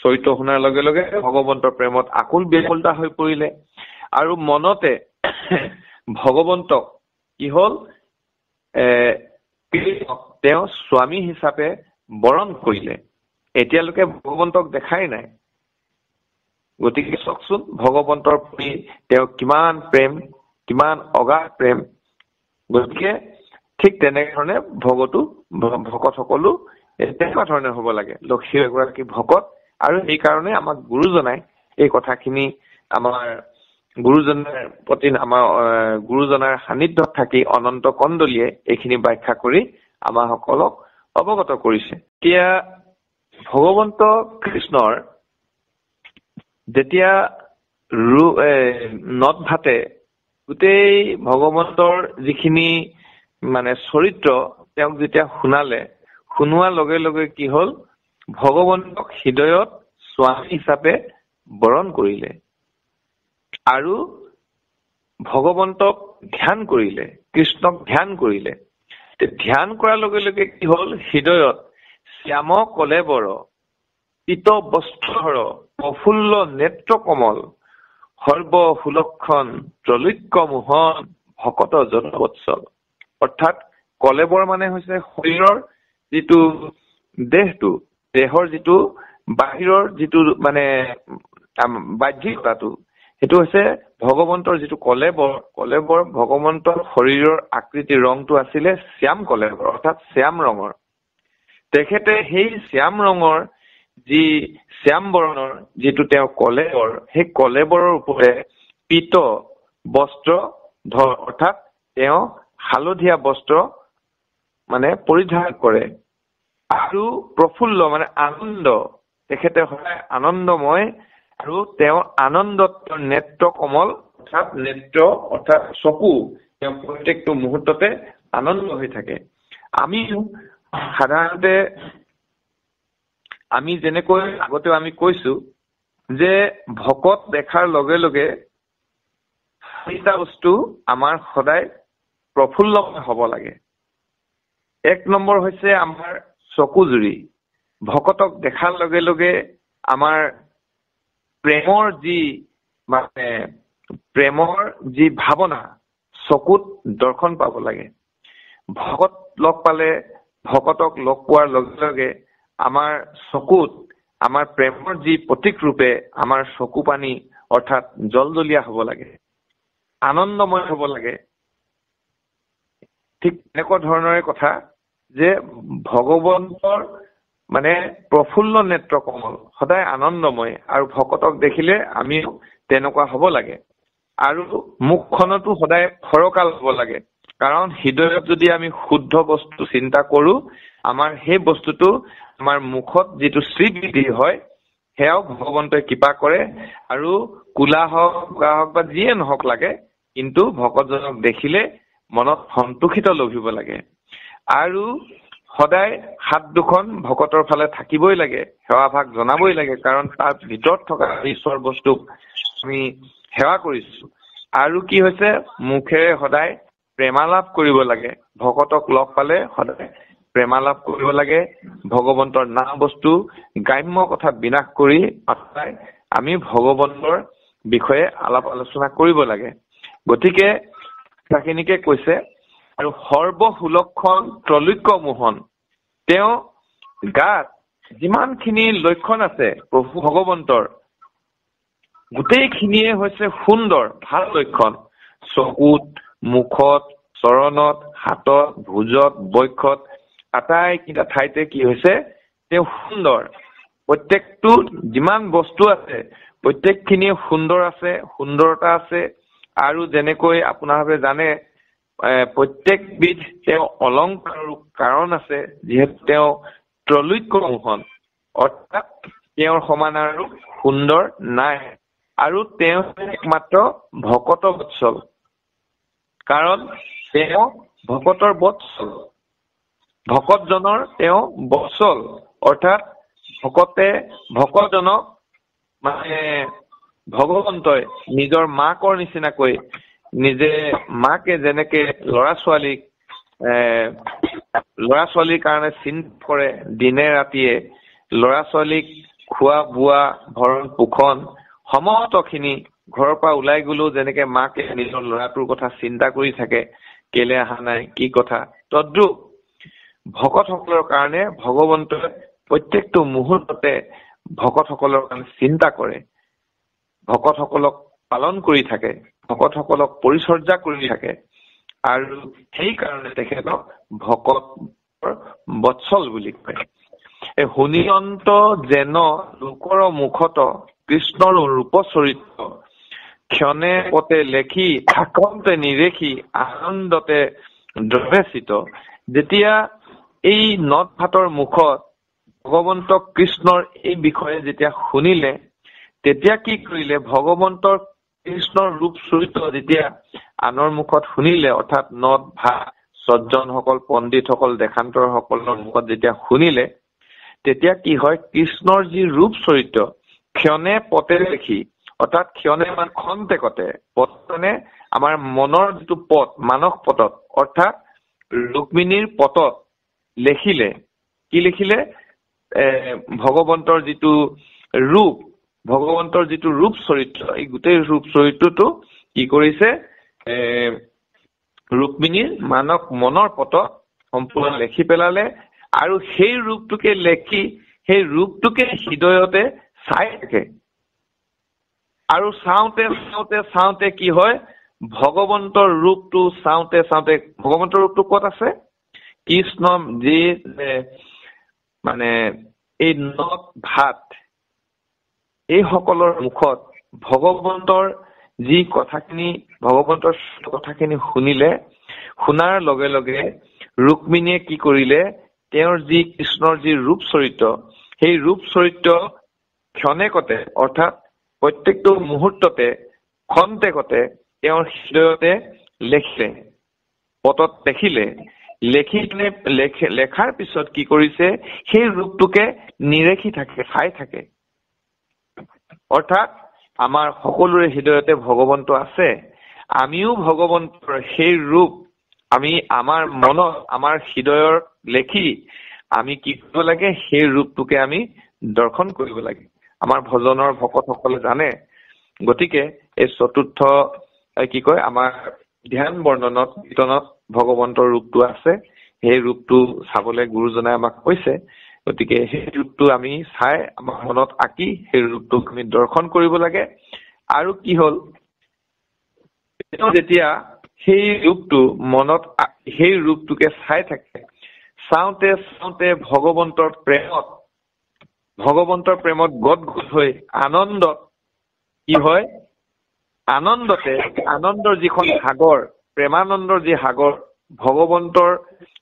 চৰিত্ৰ শুনাৰ লগে লগে ভগৱন্তৰ প্ৰেমত আকুল ব্যাকুলতা হৈ পৰিলে আৰু মনতে ভগৱন্তক কি হ'ল তেওঁ স্বামী হিচাপে বৰণ কৰিলে। এতিয়ালৈকে ভগৱন্তক দেখাই নাই। গতিকে চাওকচোন ভগৱন্তৰ প্ৰতি তেওঁ কিমান প্ৰেম, কিমান অগাধ প্ৰেম। গতিকে ঠিক তেনেধৰণে ভকত সকলো তেনেকুৱা ধৰণে হ'ব লাগে। লক্ষ্মী এগৰাকী ভকত আৰু সেইকাৰণে আমাক গুৰুজনাই এই কথাখিনি আমাৰ গুৰুজনাৰ প্ৰতি আমাৰ গুৰুজনাৰ সান্নিধ্যত থাকি অনন্ত কন্দলীয়ে এইখিনি ব্যাখ্যা কৰি আমাৰ সকলক অৱগত কৰিছে। এতিয়া ভগৱন্ত কৃষ্ণৰ যেতিয়া নট ভাতে গোটেই ভগৱন্তৰ যিখিনি মানে চৰিত্ৰ তেওঁক যেতিয়া শুনালে, শুনোৱাৰ লগে লগে কি হ'ল, ভগৱন্তক হৃদয়ত স্বামী হিচাপে বৰণ কৰিলে আৰু ভগৱন্তক ধ্যান কৰিলে, কৃষ্ণক ধ্যান কৰিলে। ধ্যান কৰাৰ লগে লগে কি হ'ল, হৃদয়ত শ্যাম কলেবৰ পীত বস্ত্ৰধৰ প্ৰফুল্ল নেত্ৰ কমল সৰ্ব সুলক্ষণ ত্ৰৈলোক্য মোহন ভকত জনবৎসল। অৰ্থাৎ কলেবৰ মানে হৈছে শৰীৰৰ যিটো দেহটো, দেহৰ যিটো বাহিৰৰ যিটো মানে বাহ্যিকতাটো, সেইটো হৈছে ভগৱন্তৰ যিটো কলেবৰ। কলেবৰ ভগৱন্তৰ শৰীৰৰ আকৃতিৰ ৰংটো আছিলে শ্যাম কলেবৰ, অৰ্থাৎ শ্যাম ৰঙৰ। তেখেতে সেই শ্যাম ৰঙৰ যি শ্যাম বৰণৰ যিটো তেওঁ কলেবৰ, সেই কলেবৰৰ ওপৰে পীত বস্ত্ৰ ধৰ, অৰ্থাৎ তেওঁ হালধীয়া বস্ত্ৰ মানে পৰিধান কৰে আৰু প্ৰফুল্ল মানে আনন্দ, তেখেতে সদায় আনন্দময় আৰু তেওঁ আনন্দত নেত্ৰ কমল অৰ্থাৎ নেত্ৰ অৰ্থাৎ চকু তেওঁ প্ৰত্যেকটো মুহূৰ্ততে আনন্দ হৈ থাকে। আমি সাধাৰণতে আমি যেনেকৈ আগতেও আমি কৈছো যে ভকত দেখাৰ লগে লগে চাৰিটা বস্তু আমাৰ সদায় প্ৰফুল্ল হ'ব লাগে। এক নম্বৰ হৈছে আমাৰ চকুজুৰি, ভকতক দেখাৰ লগে লগে আমাৰ প্ৰেমৰ যি ভাৱনা চকুত দৰ্শন পাব লাগে। ভকত লগ পালে, ভকতক লগ পোৱাৰ লগে লগে আমাৰ চকুত আমাৰ প্ৰেমৰ যি প্ৰতীক ৰূপে আমাৰ চকু পানী অৰ্থাৎ জলজলীয়া হ'ব লাগে, আনন্দময় হ'ব লাগে। ঠিক এনেকুৱা ধৰণৰে কথা যে ভগৱন্তৰ মানে প্ৰফুল্ল নেত্ৰ কমল সদায় আনন্দময়, আৰু ভকতক দেখিলে আমিও তেনেকুৱা হ'ব লাগে। আৰু মুখখনতো সদায় ফৰকাল হ'ব লাগে, কাৰণ হৃদয়ত যদি আমি শুদ্ধ বস্তু চিন্তা কৰো, আমাৰ সেই বস্তুটো আমাৰ মুখত যিটো স্বীকৃতি হয় সেয়াও ভগৱন্তই কৃপা কৰে। আৰু কোলা হওক বগা হওক বা যিয়ে নহওক লাগে, কিন্তু ভকতজনক দেখিলে মনত সন্তোষিত লভিব লাগে। আৰু সদায় হাত দুখন ভকতৰ ফালে থাকিবই লাগে, সেৱা ভাগ জনাবই লাগে, কাৰণ তাৰ ভিতৰত থকা ঈশ্বৰ বস্তুক আমি সেৱা কৰিছো। আৰু কি হৈছে, মুখেৰে সদায় প্ৰেমালাপ কৰিব লাগে। ভকতক লগ পালে সদায় প্ৰেমালাপ কৰিব লাগে। ভগৱন্তৰ নাম বস্তু গ্ৰাম্য কথা বিনাশ কৰি সদায় আমি ভগৱন্তৰ বিষয়ে আলাপ আলোচনা কৰিব লাগে। গতিকে কথাখিনিকে কৈছে, আৰু সৰ্বসুলক্ষণ ত্ৰৈলোক্য মোহন, তেওঁ গাত যিমানখিনি লক্ষণ আছে প্ৰভু ভগৱন্তৰ গোটেইখিনিয়ে হৈছে সুন্দৰ ভাল লক্ষণ। চকুত, মুখত, চৰণত, হাতত, ভুজত, বক্ষত, আটাইকেইটা ঠাইতে কি হৈছে, তেওঁ সুন্দৰ। প্ৰত্যেকটো যিমান বস্তু আছে প্ৰত্যেকখিনিয়ে সুন্দৰ আছে, সুন্দৰতা আছে। আৰু যেনেকৈ আপোনালোকে জানে প্ৰত্যেকবিধ তেওঁ অলংকাৰৰ কাৰণ আছে, যিহেতু তেওঁ ত্ৰৈলোক্য মোহন, অৰ্থাৎ তেওঁৰ সমান আৰু সুন্দৰ নাই। আৰু তেওঁ একমাত্ৰ ভকত বৎসল, কাৰণ তেওঁ ভকতৰ বৎসল, ভকতজনৰ তেওঁ বৎসল, অৰ্থাৎ ভকতজনক মানে ভগৱন্তই নিজৰ মাকৰ নিচিনাকৈ, নিজে মাকে যেনেকে ল'ৰা ছোৱালীৰ কাৰণে চিন্তা কৰে দিনে ৰাতিয়ে, ল'ৰা ছোৱালীক খোৱা বোৱা ভৰণ পোষণ সমস্তখিনি ঘৰৰ পৰা ওলাই গলেও যেনেকে মাকে নিজৰ ল'ৰাটোৰ কথা চিন্তা কৰি থাকে, কেলে অহা নাই কি কথা, তদ্ৰূপ ভকতসকলৰ কাৰণে ভগৱন্তই প্ৰত্যেকটো মুহূৰ্ততে ভকতসকলৰ কাৰণে চিন্তা কৰে, ভকতসকলক পালন কৰি থাকে, ভকতসকলক পৰিচৰ্যা কৰি থাকে। আৰু সেইকাৰণে তেখেতক ভকত বৎসল বুলি কয়। শুনিয়ন্ত যেন লোকৰ মুখত কৃষ্ণৰ ৰূপ চৰিত্ৰ, ক্ষণে পতে লেখি থাকন্তে নিৰেখি আনন্দতে দ্ৰৱেচিত। যেতিয়া এই নদ ভাতৰ মুখত ভগৱন্ত কৃষ্ণৰ এই বিষয়ে যেতিয়া শুনিলে, তেতিয়া কি কৰিলে, ভগৱন্তৰ কৃষ্ণৰ ৰূপ চৰিত্ৰ যেতিয়া আনৰ মুখত শুনিলে, অৰ্থাৎ নদ ভাত সজ্জনসকল, পণ্ডিতসকল, দেশান্তৰসকলৰ মুখত যেতিয়া শুনিলে, তেতিয়া কি হয়, কৃষ্ণৰ যি ৰূপ চৰিত্ৰ ক্ষণে পতে দেখি, অৰ্থাৎ ক্ষণে মানে খন্তেকতে, পদ মানে আমাৰ মনৰ যিটো পদ, মানস পদত, অৰ্থাৎ ৰুক্মিণীৰ পদত লিখিলে। কি লিখিলে? ভগৱন্তৰ যিটো ৰূপ, ভগৱন্তৰ যিটো ৰূপ চৰিত্ৰ, এই গোটেই ৰূপ চৰিত্ৰটো কি কৰিছে, ৰুক্মিণীৰ মনৰ পটত সম্পূৰ্ণ লিখি পেলালে। আৰু সেই ৰূপটোকে লিখি সেই ৰূপটোকে হৃদয়তে চাই থাকে। আৰু চাওঁতে চাওঁতে চাওঁতে কি হয়, ভগৱন্তৰ ৰূপটো চাওঁতে চাওঁতে, ভগৱন্তৰ ৰূপটো ক'ত আছে? কৃষ্ণ যি মানে এই নদ ভাত এই সকলৰ মুখত ভগৱন্তৰ যি কথাখিনি, ভগৱন্তৰ কথাখিনি শুনিলে, শুনাৰ লগে লগে ৰুক্মিণীয়ে কি কৰিলে, তেওঁৰ যি কৃষ্ণৰ যি ৰূপ চৰিত্ৰ, সেই ৰূপ চৰিত্ৰ ক্ষণেকতে, অৰ্থাৎ প্ৰত্যেকটো মুহূৰ্ততে, খন্তেকতে তেওঁৰ হৃদয়তে লিখিলে, পটত লিখিলে। লেখাৰ পিছত কি কৰিছে, সেই ৰূপটোকে নিৰেখি থাকে, চাই থাকে। অৰ্থাৎ আমাৰ সকলোৰে হৃদয়তে ভগৱন্ত আছে, আমিও ভগৱন্তৰ সেই ৰূপ আমি আমাৰ মনত, আমাৰ হৃদয়ৰ লিখি আমি কি কৰিব লাগে, সেই ৰূপটোকে আমি দৰ্শন কৰিব লাগে। আমাৰ ভজনৰ ভকতসকলে জানে। গতিকে এই চতুৰ্থ কি কয় আমাৰ ধ্যান বৰ্ণনত কীৰ্তনত ভগৱন্তৰ ৰূপটো আছে। সেই ৰূপটো চাবলৈ গুৰুজনাই আমাক কৈছে। গতিকে সেই ৰূপটো আমি চাই আমাৰ মনত আঁকি সেই ৰূপটোক আমি দৰ্শন কৰিব লাগে। আৰু কি হ'ল, যেতিয়া সেই ৰূপটো মনত সেই ৰূপটোকে চাই থাকে, চাওঁতে চাওঁতে ভগৱন্তৰ প্ৰেমত গদ গদ হৈ আনন্দত কি হয়, আনন্দৰ যিখন সাগৰ, প্ৰেমানন্দৰ যি সাগৰ, ভগৱন্তৰ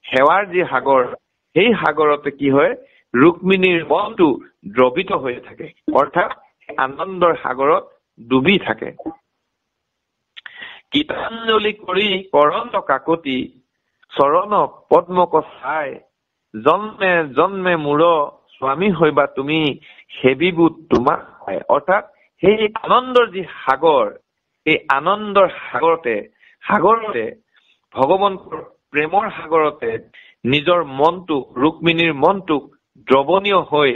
সেৱাৰ যি সাগৰ, সেই সাগৰতে কি হয়, ৰুক্মিণীৰ মনটো দ্ৰৱিত হৈ থাকে, অৰ্থাৎ আনন্দৰ সাগৰত ডুবি থাকে। গীতাঞ্জলি কৰি কৰন্ত কাকতি, চৰণ পদ্মক চাই, জন্মে জন্মে মূৰ স্বামী হৈবা তুমি, সেবিবু তোমাক। অৰ্থাৎ সেই আনন্দৰ যি সাগৰ, এই আনন্দৰ সাগৰতে ভগৱন্তৰ প্ৰেমৰ সাগৰতে নিজৰ মনটোক, ৰুক্মিণীৰ মনটোক দ্ৰৱণীয় হৈ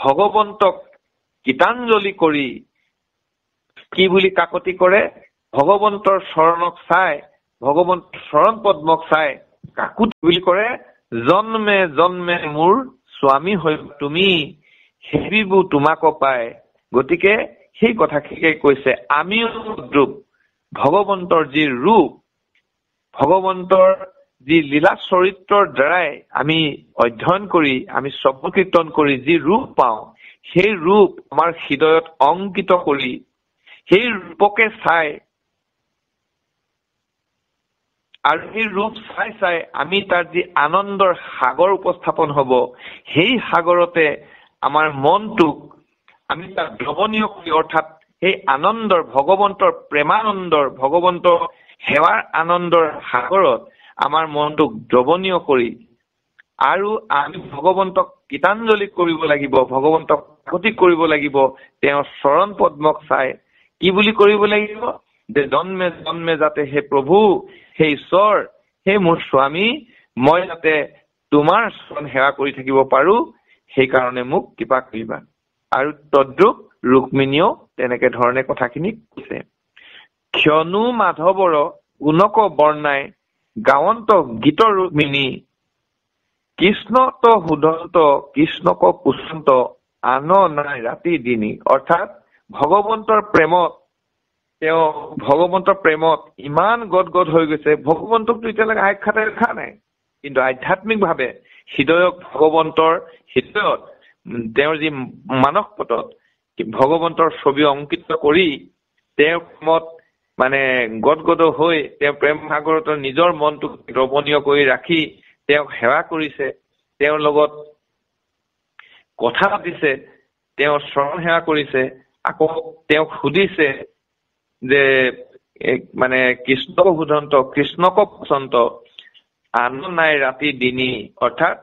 ভগৱন্তক গীতাঞ্জলি কৰি কি বুলি কাকতি কৰে, ভগৱন্তৰ চৰণক চাই, ভগৱন্তৰ চৰণ পদ্মক চাই কাকুতি বুলি কৰে, জন্মে জন্মে মোৰ স্বামী হৈ তুমি, সেবিবু তোমাক পায়। গতিকে সেই কথাখিনিকে কৈছে, আমিও ৰূপ, ভগৱন্তৰ যি ৰূপ, ভগৱন্তৰ যি লীলা চৰিত্ৰৰ দ্বাৰাই আমি অধ্যয়ন কৰি, আমি শ্ৰৱণ কীৰ্তন কৰি যি ৰূপ পাওঁ, সেই ৰূপ আমাৰ হৃদয়ত অংকিত কৰি, সেই ৰূপকে চাই আৰু সেই ৰূপ চাই চাই আমি তাৰ যি আনন্দৰ সাগৰ উপস্থাপন হ'ব, সেই সাগৰতে আমাৰ মনটোক আমি তাক দ্ৰৱণীয় কৰি, অৰ্থাৎ সেই আনন্দৰ, ভগৱন্তৰ প্ৰেমানন্দৰ, ভগৱন্তৰ সেৱাৰ আনন্দৰ সাগৰত আমাৰ মনটোক দ্ৰৱণীয় কৰি আৰু আমি ভগৱন্তক গীতাঞ্জলি কৰিব লাগিব, ভগৱন্তক কাকতি কৰিব লাগিব, তেওঁৰ চৰণ পদ্মক চাই কি বুলি কৰিব লাগিব, যে জন্মে জন্মে যাতে হে প্ৰভু, হে ঈশ্বৰ, হে মোৰ স্বামী, মই যাতে তোমাৰ চৰণ সেৱা কৰি থাকিব পাৰো, সেইকাৰণে মোক কৃপা কৰিবা। আৰু তদ্ৰূপ ৰুক্মিণীয়েও তেনেকে ধৰণে কথাখিনি কৈছে। ক্ষণু মাধৱৰ গুণক বৰ্ণাই, গাৱন্ত গীত ৰুক্মিণী, কৃষ্ণত সুধন্ত কৃষ্ণক পুষন্ত, আন নাই ৰাতি দিনী। অৰ্থাৎ ভগৱন্তৰ প্ৰেমত ইমান গদ গদ হৈ গৈছে, ভগৱন্তকতো এতিয়ালৈকে সাক্ষাৎ দেখা নাই, কিন্তু আধ্যাত্মিকভাৱে হৃদয়ক ভগৱন্তৰ হৃদয়ত তেওঁৰ যি মানসপটত ভগৱন্তৰ ছবি অংকিত কৰি তেওঁৰ প্ৰেমত মানে গদগদ হৈ তেওঁ প্ৰেম সাগৰত নিজৰ মনটোক দ্ৰৱণীয় কৰি ৰাখি তেওঁক সেৱা কৰিছে, তেওঁৰ লগত কথা পাতিছে, তেওঁৰ চৰণ সেৱা কৰিছে, আকৌ তেওঁক সুধিছে যে মানে কৃষ্ণক সুধন্ত কৃষ্ণক পচন্ত, আন নাই ৰাতি দিনী। অৰ্থাৎ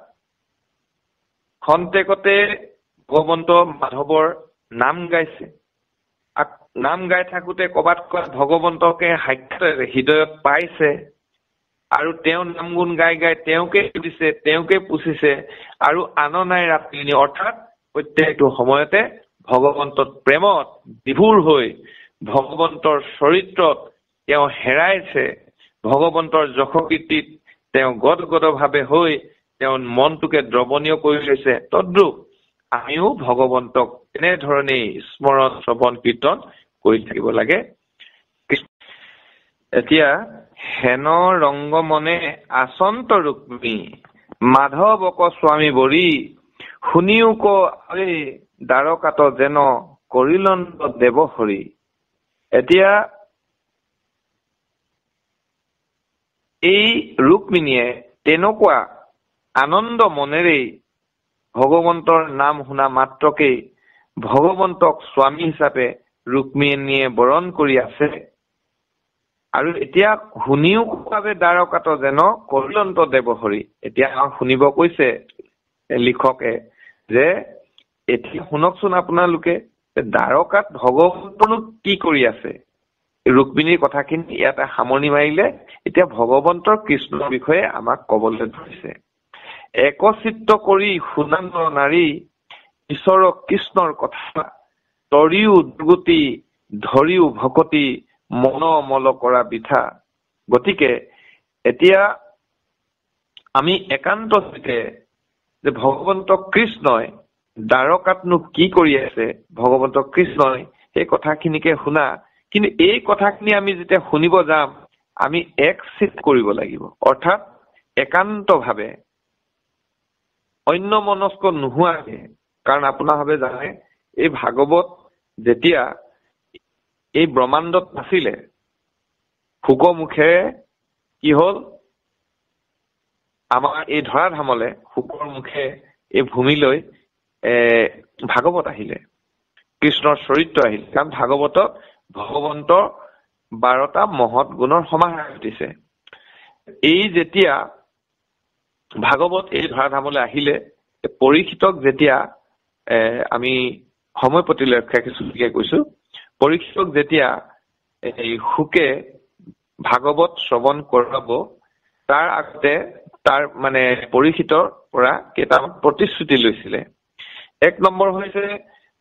খন্তেকতে ভগৱন্ত মাধৱৰ নাম গাইছে, নাম গাই থাকোতে ক'বাত ভগৱন্তকে সাক্ষাৎ হৃদয়ত পাইছে আৰু তেওঁ নাম গুণ গাই গাই তেওঁকে সুধিছে, তেওঁকে পুছিছে আৰু আন নাই ৰাতি দিনী। অৰ্থাৎ প্ৰত্যেকটো সময়তে ভগৱন্তৰ প্ৰেমত বিভোৰ হৈ ভগৱন্তৰ চৰিত্ৰত তেওঁ হেৰাইছে, ভগৱন্তৰ যশকীৰ্তিত তেওঁ গদগদভাৱে হৈ তেওঁ মনটোকে দ্ৰৱণীয় কৰি লৈছে। তদ্ৰূপ আমিও ভগৱন্তক এনেধৰণেই স্মৰণ শ্ৰৱণ কীৰ্তন কৰি থাকিব লাগে। এতিয়া হেন ৰংগ মনে আচন্ত ৰুক্মিণী, মাধৱক স্বামী বৰি, শুনিও ক দ্বাৰকাত যেন কৰিলন্ত দেৱ হৰি। এতিয়া এই ৰুক্মিণীয়ে তেনেকুৱা আনন্দ মনেৰেই ভগৱন্তৰ নাম শুনা মাত্ৰকেই ভগৱন্তক স্বামী হিচাপে ৰুক্মিণীয়ে বৰণ কৰি আছে। আৰু এতিয়া শুনিও বাবে দ্বাৰকাত যেন কৰিলন্ত দেৱ হৰি। এতিয়া শুনিব কৈছে লিখকে যে এতিয়া শুনকচোন আপোনালোকে, দ্বাৰকাত ভগৱন্তনো কি কৰি আছে। ৰুক্মিণীৰ কথাখিনি ইয়াতে সামৰণি মাৰিলে এতিয়া ভগৱন্তৰ কৃষ্ণৰ বিষয়ে আমাক কবলৈ ধৰিছে। একচিত্ত কৰি শুনা নাৰী ঈশ্বৰ কৃষ্ণৰ কথা তৰিও দুৰ্গতি ধৰিও ভকতি মন মল কৰা বিথা। গতিকে এতিয়া আমি একান্ত যে ভগৱন্ত কৃষ্ণই দ্বাৰকাতনো কি কৰি আছে, ভগৱন্ত কৃষ্ণই সেই কথাখিনিকে শুনা। কিন্তু এই কথাখিনি আমি যেতিয়া শুনিব যাম আমি একচিত কৰিব লাগিব, অৰ্থাৎ একান্তভাৱে অন্য মনস্ক নোহোৱাকে। কাৰণ আপোনাৰভাৱে জানে এই ভাগৱত যেতিয়া এই ব্ৰহ্মাণ্ডত নাছিলে, শুকৰ মুখেৰে কি হল, আমাৰ এই ধৰাধামলে শুকৰ মুখে এই ভূমিলৈ ভাগৱত আহিলে, কৃষ্ণৰ চৰিত্ৰ আহিল। কাৰণ ভাগৱতত ভগৱন্তৰ 12টা মহৎ গুণৰ সমাহাৰ ঘটিছে। এই যেতিয়া ভাগৱত এই ধৰাধামলৈ আহিলে, পৰীক্ষিতক যেতিয়া আমি সময় প্ৰতিলক্ষে কিছুকে কৈছো, পৰীক্ষিতক যেতিয়া এই শুকে ভাগৱত শ্ৰৱণ কৰাব, তাৰ আগতে তাৰ মানে পৰীক্ষিতৰ পৰা কেইটামান প্ৰতিশ্ৰুতি লৈছিলে। 1 নম্বৰ হৈছে,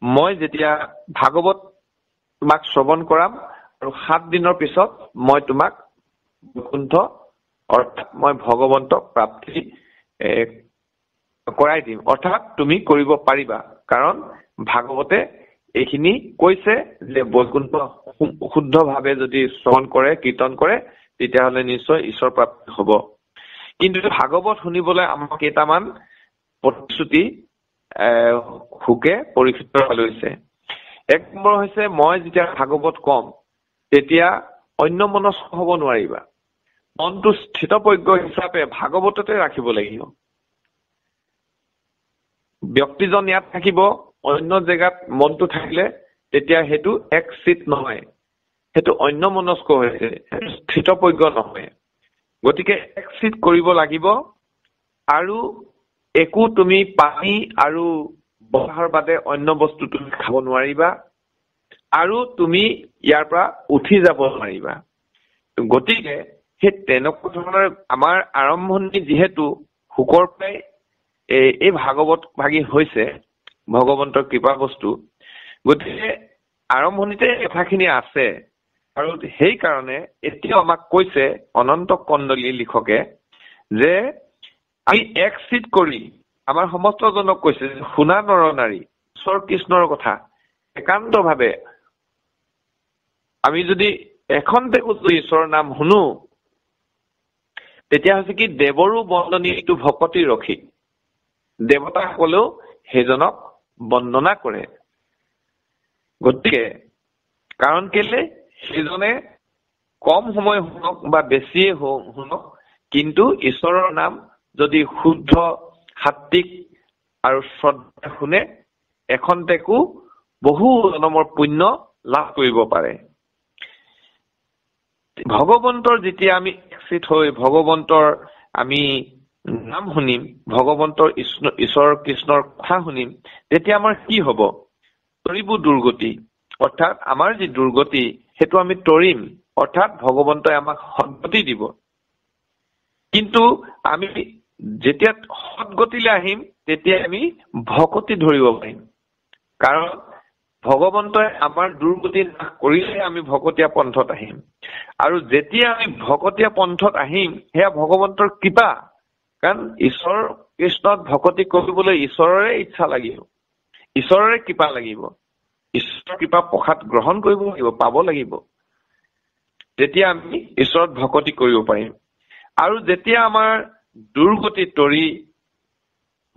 মই যেতিয়া ভাগৱত তোমাক শ্ৰৱণ কৰাম আৰু 7 দিনৰ পিছত মই তোমাক বৈকুণ্ঠ অৰ্থাৎ মই ভগৱন্তক প্ৰাপ্তি কৰাই দিম, অৰ্থাৎ তুমি কৰিব পাৰিবা। কাৰণ ভাগৱতে এইখিনি কৈছে যে বৈকুণ্ঠ শুদ্ধভাৱে যদি শ্ৰৱণ কৰে, কীৰ্তন কৰে, তেতিয়াহ'লে নিশ্চয় ঈশ্বৰ প্ৰাপ্তি হ'ব। কিন্তু ভাগৱত শুনিবলৈ আমাক কেইটামান প্ৰতিশ্ৰুতি শুকে পৰীক্ষিত লৈছে। 1 নম্বৰ হৈছে, মই যেতিয়া ভাগৱত কম তেতিয়া অন্য মনস্ক হ'ব নোৱাৰিবা, মনটো স্থিতপ্ৰজ্ঞ হিচাপে ভাগৱততে ৰাখিব লাগিব। ব্যক্তিজন ইয়াত থাকিব, অন্য জেগাত মনটো থাকিলে তেতিয়া সেইটো একচিত নহয়, সেইটো অন্য মনস্ক হৈছে, সেইটো স্থিতপ্ৰজ্ঞ নহয়। গতিকে একচিত কৰিব লাগিব। আৰু একো তুমি পানী আৰু বহাৰ বাদে অন্য বস্তু তুমি খাব নোৱাৰিবা, আৰু তুমি ইয়াৰ পৰা উঠি যাব নোৱাৰিবা। গতিকে সেই তেনেকুৱা ধৰণৰ আমাৰ আৰম্ভণি যিহেতু শুকৰ পৰাই এই ভাগৱত ভাগী হৈছে, ভগৱন্তৰ কৃপা বস্তু, গতিকে আৰম্ভণিতে কথাখিনি আছে। আৰু সেইকাৰণে এতিয়াও আমাক কৈছে অনন্ত কণ্ডলী লিখকে যে আমি একচিত কৰি আমাৰ সমস্তজনক কৈছে যে শুনা নৰ নাৰী ঈশ্বৰ কৃষ্ণৰ কথা একান্তভাৱে আমি যদি এখনতেও ঈশ্বৰৰ নাম শুনো, তেতিয়া হৈছে কি দেৱৰো বন্দনীটো ভকতি ৰখি, দেৱতাসকলেও সেইজনক বন্দনা কৰে। গতিকে কাৰণ কেলে সেইজনে কম সময় শুনক বা বেছিয়ে শুনক, কিন্তু ঈশ্বৰৰ নাম যদি শুদ্ধ সাত্বিক আৰু শ্ৰদ্ধা শুনে, এখনতেকো বহু জনমৰ পুণ্য লাভ কৰিব পাৰে। ভগৱন্তৰ যেতিয়া আমি একচিত হৈ ভগৱন্তৰ আমি নাম শুনিম, ভগৱন্তৰ ঈশ্বৰ কৃষ্ণৰ কথা শুনিম, তেতিয়া আমাৰ কি হব? তৰিব দুৰ্গতি, অৰ্থাৎ আমাৰ যি দুৰ্গতি সেইটো আমি তৰিম, অৰ্থাৎ ভগৱন্তই আমাক সদ্গতি দিব। কিন্তু আমি যেতিয়া সদ্গতিলৈ আহিম তেতিয়া আমি ভকতি ধৰিব পাৰিম। কাৰণ ভগৱন্তই আমাৰ দুৰ্গতি নাশ কৰিলে আমি ভকতীয়া পন্থত আহিম। আৰু যেতিয়া আমি ভকতীয়া পন্থত আহিম সেয়া ভগৱন্তৰ কৃপা। কাৰণ ঈশ্বৰ কৃষ্ণত ভকতি কৰিবলৈ ঈশ্বৰৰে ইচ্ছা লাগিব, ঈশ্বৰৰে কৃপা লাগিব, ঈশ্বৰৰ কৃপা প্ৰসাদ গ্ৰহণ কৰিব লাগিব, পাব লাগিব, তেতিয়া আমি ঈশ্বৰত ভকতি কৰিব পাৰিম। আৰু যেতিয়া আমাৰ দুৰ্গতি তৰি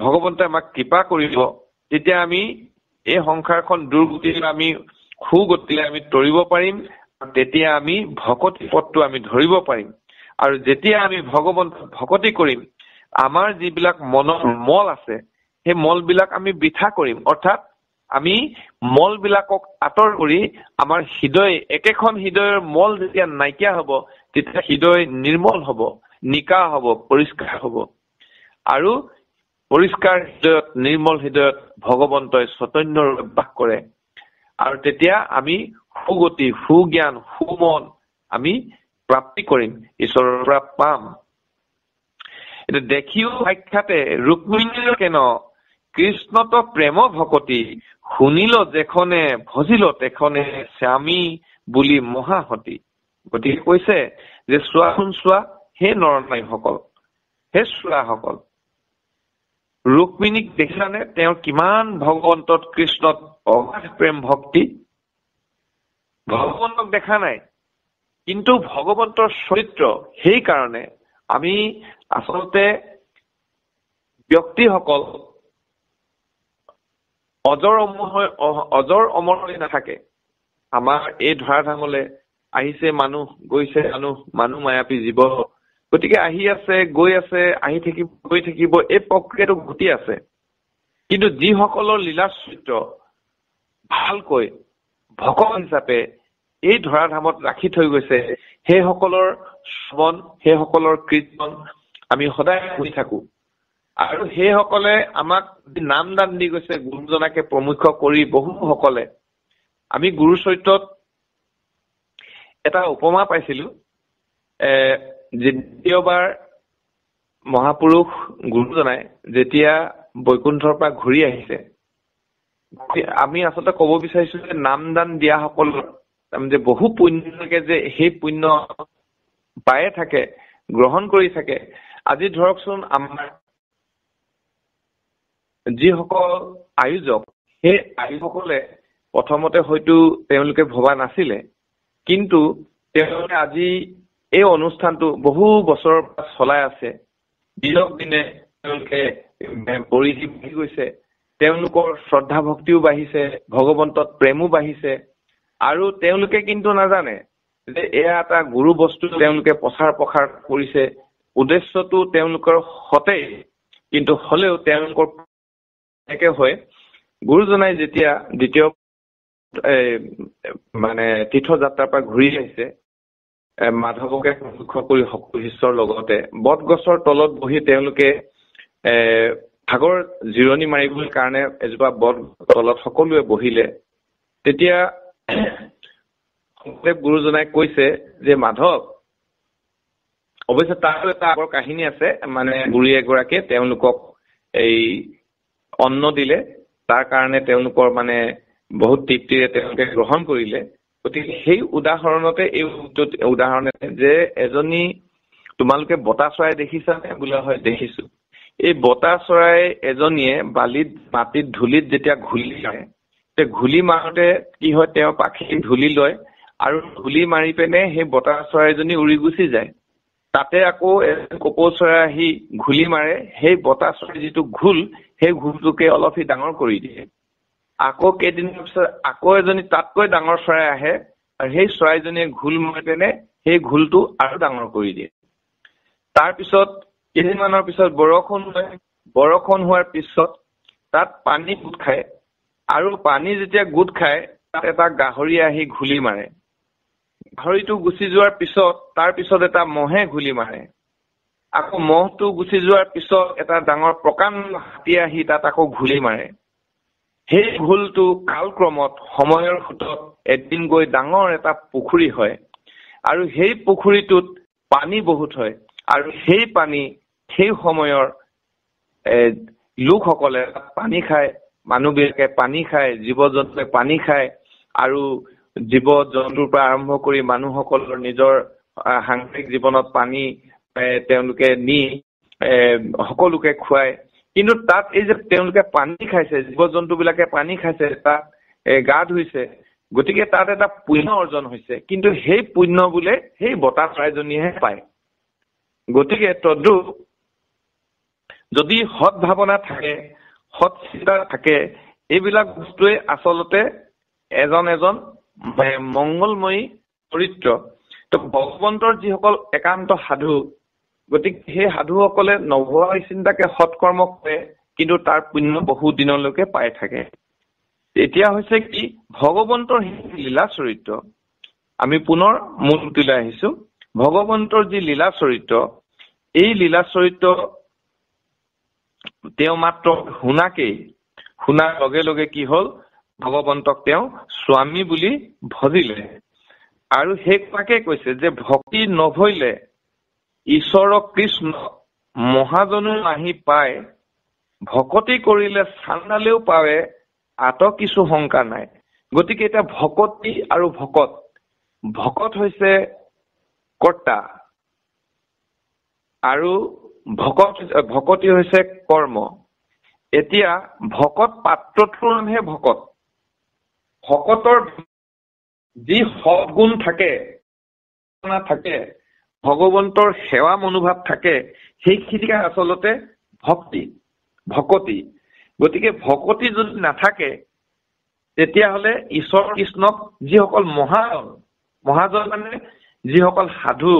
ভগৱন্তই আমাক কৃপা কৰিব, তেতিয়া আমি এই সংসাৰখন দুৰ্গতিলৈ আমি সুগতিলৈ আমি তৰিব পাৰিম। তেতিয়া আমি ভকতি পথটো আমি ধৰিব পাৰিম। আৰু যেতিয়া আমি ভগৱন্তক ভকতি কৰিম, আমাৰ যিবিলাক মনৰ মল আছে সেই মলবিলাক আমি বৃথা কৰিম, অৰ্থাৎ আমি মলবিলাকক আঁতৰ কৰি আমাৰ হৃদয়, একেখন হৃদয়ৰ মল যেতিয়া নাইকিয়া হ'ব তেতিয়া হৃদয় নিৰ্মল হ'ব, নিকা হ'ব, পৰিষ্কাৰ হ'ব। আৰু পৰিষ্কাৰ হৃদয়ত, নিৰ্মল হৃদয়ত ভগৱন্তই চৈতন্যৰূপে বাস কৰে। আৰু তেতিয়া আমি সুগতি, সুজ্ঞান, সুমন আমি প্ৰাপ্তি কৰিম, ঈশ্বৰৰ পৰা পাম। এটা দেখিও সাক্ষাতে ৰুক্মিণীৰ কেন কৃষ্ণত প্ৰেম ভকতি শুনিল যেখনে ভজিল তেখনে স্বামী বুলি মহাহতি। গতিকে কৈছে যে চোৱা হে নৰনাৰীসকল, হে চোৱাসকল, ৰুক্মিণীক দেখিলানে তেওঁ কিমান ভগৱন্তত কৃষ্ণত অগাধ প্ৰেম ভক্তি। ভগৱন্তক দেখা নাই, কিন্তু ভগৱন্তৰ চৰিত্ৰ সেইকাৰণে আমি আচলতে ব্যক্তিসকল অজৰ অমৰ হৈ নাথাকে। আমাৰ এই ধৰাধামলে আহিছে মানুহ, গৈছে মানুহ মায়াপী জীৱ। গতিকে আহি আছে, গৈ আছে, আহি থাকিব, গৈ থাকিব, এই প্ৰক্ৰিয়াটো ঘটি আছে। কিন্তু যিসকলৰ লীলা চৰিত্ৰ ভালকৈ ভগৱান হিচাপে এই ধৰাধামত ৰাখি থৈ গৈছে, সেইসকলৰ শ্ৰৱণ, সেইসকলৰ কীৰ্তন আমি সদায় শুনি থাকো। আৰু সেইসকলে আমাক নাম দান দি গৈছে, গুৰুজনাকে প্ৰমুখ্য কৰি বহুসকলে। আমি গুৰু চৰিত্ৰত এটা উপমা পাইছিলো। দ্বিতীয়বাৰ মহাপুৰুষ গুৰুজনাই যেতিয়া বৈকুণ্ঠৰ পৰা ঘূৰি আহিছে, আমি আচলতে কব বিচাৰিছো যে নাম দান দিয়া সকলৰ যে বহু পুণ্য থাকে, যে সেই পুণ্য পায়ে থাকে, গ্ৰহণ কৰি থাকে। আজি ধৰকচোন আমাৰ যিসকল আয়োজক, সেই আয়োজকসকলে প্ৰথমতে হয়তো তেওঁলোকে ভবা নাছিলে, কিন্তু তেওঁলোকে আজি এই অনুষ্ঠানটো বহু বছৰৰ পৰা চলাই আছে। দিনক দিনে তেওঁলোকে পৰিধি বাঢ়ি গৈছে, তেওঁলোকৰ শ্ৰদ্ধা ভক্তিও বাঢ়িছে, ভগৱন্তত প্ৰেমো বাঢ়িছে। আৰু তেওঁলোকে কিন্তু নাজানে যে এয়া এটা গুৰু বস্তু তেওঁলোকে প্ৰচাৰ প্ৰসাৰ কৰিছে। উদ্দেশ্যটো তেওঁলোকৰ সতেই, কিন্তু হলেও তেওঁলোকৰ এনেকে হয়। গুৰুজনাই যেতিয়া দ্বিতীয় তীৰ্থযাত্ৰাৰ পৰা ঘূৰি আহিছে, মাধৱকে প্ৰত্যক্ষ কৰি সকলো শিষ্যৰ লগতে বটগছৰ তলত বহি তেওঁলোকে ভাগৰ জিৰণি মাৰিবলৈ কাৰণে এজোপা বট তলত সকলোৱে বহিলে। তেতিয়া শংকৰদেৱ গুৰুজনাই কৈছে যে মাধৱ, অৱশ্যে তাৰো এটা আগৰ কাহিনী আছে। বুঢ়ী এগৰাকীয়ে তেওঁলোকক এই অন্ন দিলে, তাৰ কাৰণে তেওঁলোকৰ বহুত তৃপ্তিৰে তেওঁলোকে গ্ৰহণ কৰিলে। গতিকে সেই উদাহৰণতে এই উদাহৰণে যে এজনী, তোমালোকে বতা চৰাই দেখিছানে? বোলে হয় দেখিছো। এই বতা চৰাই এজনীয়ে মাটিত ধূলিত যেতিয়া ঘূলি মাৰে, ঘূলি মাৰোতে কি হয়, তেওঁ পাখি ধূলি লয় আৰু ধূলি মাৰি পিনে সেই বতা চৰাইজনী উৰি গুচি যায়। তাতে আকৌ কপৌ চৰাই আহি ঘূলি মাৰে, সেই বতা চৰাই যিটো ঘোল, সেই ঘোলটোকে অলপ সি ডাঙৰ কৰি দিয়ে। আকৌ কেইদিনৰ পিছত আকৌ এজনী তাতকৈ ডাঙৰ চৰাই আহে, আৰু সেই চৰাইজনীয়ে ঘোল মাৰি পিনে সেই ঘোলটো আৰু ডাঙৰ কৰি দিয়ে। তাৰপিছত কেইদিনমানৰ পিছত বৰষুণ হয়, বৰষুণ হোৱাৰ পিছত তাত পানী গোট খায়, আৰু পানী যেতিয়া গোট খায় তাত এটা গাহৰি আহি ঘূলি মাৰে। গাহৰিটো গুচি যোৱাৰ পিছত তাৰ পিছত এটা মহে ঘূলি মাৰে। আকৌ মহটো গুচি যোৱাৰ পিছত এটা ডাঙৰ প্ৰকাণ্ড হাতী আহি তাত আকৌ ঘূলি মাৰে। সেই ঘোলটো কালক্ৰমত সময়ৰ সোঁতত এদিন গৈ ডাঙৰ এটা পুখুৰী হয়, আৰু সেই পুখুৰীটোত পানী বহুত হয়। আৰু সেই পানী সেই সময়ৰ লোকসকলে পানী খায়, মানুহবিলাকে পানী খায়, জীৱ জন্তুৱে পানী খায়, আৰু জীৱ জন্তুৰ পৰা আৰম্ভ কৰি মানুহসকলৰ নিজৰ সাংসাৰিক জীৱনত পানী তেওঁলোকে নি সকলোকে খুৱায়। কিন্তু তাত এই যে তেওঁলোকে পানী খাইছে, জীৱ জন্তু বিলাকে পানী খাইছে, তাত গা ধুইছে, গতিকে তাত এটা পুণ্য অৰ্জন হৈছে। কিন্তু সেই পুণ্য বোলে সেই বতা চৰাইজনীয়েহে পায়। গতিকে তদ্ৰূপ যদি সৎ ভাৱনা থাকে, সৎ চিন্তা থাকে, এইবিলাক বস্তুৱে আচলতে এজন মংগলময়ী চৰিত্ৰ। তো ভগৱন্তৰ যিসকল একান্ত সাধু, গতিকে সেই সাধুসকলে নভবা চিন্তাকে সৎকৰ্ম কৰে, কিন্তু তাৰ পুণ্য বহু দিনলৈকে পাই থাকে। এতিয়া হৈছে কি, ভগৱন্তৰ লীলা চৰিত্ৰ। আমি পুনৰ মূলটিলৈ আহিছো। ভগৱন্তৰ যি লীলা চৰিত্ৰ, এই লীলা চৰিত্ৰ তেওঁ মাত্ৰ শুনাৰ লগে লগে কি হল, ভগৱন্তক তেওঁ স্বামী বুলি ভজিলে। আৰু সেই কাকে কৈছে যে ভক্তি নভৈলে ঈশ্বৰ কৃষ্ণ মহাজনো আহি পায়, ভকতি কৰিলে চান্দালেও পাৱে, আত কিছু শংকা নাই। গতিকে এতিয়া ভকতি আৰু ভকত, ভকত হৈছে কৰ্তা আৰু ভকতি হৈছে কৰ্ম। এতিয়া ভকত পাত্ৰটোৰ নামহে ভকত। ভকতৰ যি সদ্গুণ থাকে, ভগৱন্তৰ সেৱা মনোভাৱ থাকে, সেইখিনিকে আচলতে ভকতি। গতিকে ভকতি যদি নাথাকে, তেতিয়াহ'লে ঈশ্বৰ কৃষ্ণক যিসকল মহাজন মানে যিসকল সাধু,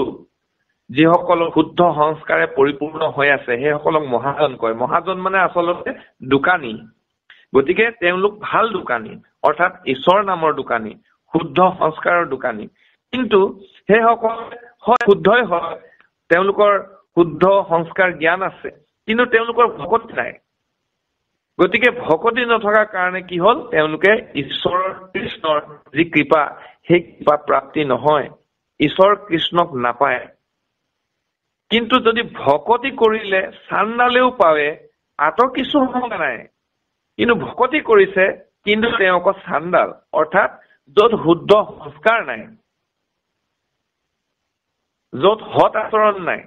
যিসকল শুদ্ধ সংস্কাৰে পৰিপূৰ্ণ হৈ আছে, সেইসকলক মহাজন কয়। মহাজন মানে আচলতে দোকানী। গতিকে তেওঁলোক ভাল দোকানী, অৰ্থাৎ ঈশ্বৰ নামৰ দোকানী, শুদ্ধ সংস্কাৰৰ দোকানী। কিন্তু সেইসকল শুদ্ধই হয়, তেওঁলোকৰ শুদ্ধ সংস্কাৰ জ্ঞান আছে, কিন্তু তেওঁলোকৰ ভকতি নাই। গতিকে ভকতি নথকাৰ কাৰণে কি হ'ল, তেওঁলোকে ঈশ্বৰ কৃষ্ণৰ যি কৃপা, সেই কৃপা প্ৰাপ্তি নহয়, ঈশ্বৰ কৃষ্ণক নাপায়। কিন্তু যদি ভকতি কৰিলে চান্দালেও পাৱে, আতৰ কিছু শংকা নাই। কিন্তু ভকতি কৰিছে, কিন্তু তেওঁ আকৌ চান্দাল, অৰ্থাৎ য'ত শুদ্ধ সংস্কাৰ নাই, য'ত সৎ আচৰণ নাই,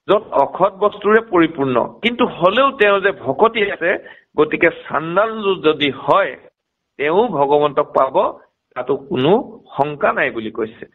য'ত অসৎ বস্তুৰে পৰিপূৰ্ণ, কিন্তু হলেও তেওঁ যে ভকতি আছে, গতিকে চান্দাল যদি হয়, তেওঁ ভগৱন্তক পাব, তাতো কোনো শংকা নাই বুলি কৈছে।